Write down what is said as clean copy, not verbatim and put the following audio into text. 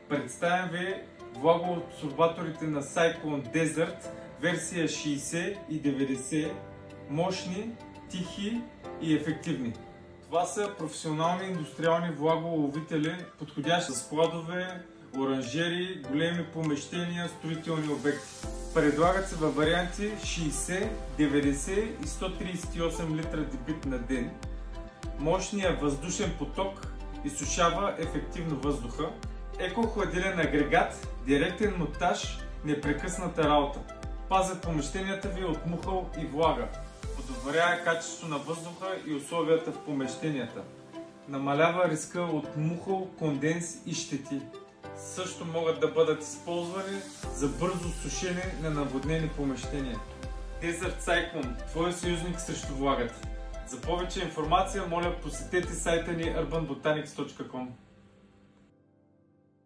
Представям ви влагоабсорбаторите на Cyclone Desert версия 60 и 90, мощни, тихи и ефективни. Това са професионални индустриални влаголовители, подходящи за складове, оранжери, големи помещения, строителни обекти. Предлагат се във варианти 60, 90 и 138 литра дебит на ден. Мощният въздушен поток изсушава ефективно въздуха. Екохладилен агрегат, директен монтаж, непрекъсната работа. Пазят помещенията ви от мухъл и влага. Подобрява качеството на въздуха и условията в помещенията. Намалява риска от мухъл, конденс и щети. Също могат да бъдат използвани за бързо сушене на наводнени помещения. Desert Cyclone, твой съюзник срещу влагата. За повече информация, моля, посетете сайта ни urbanbotanics.com.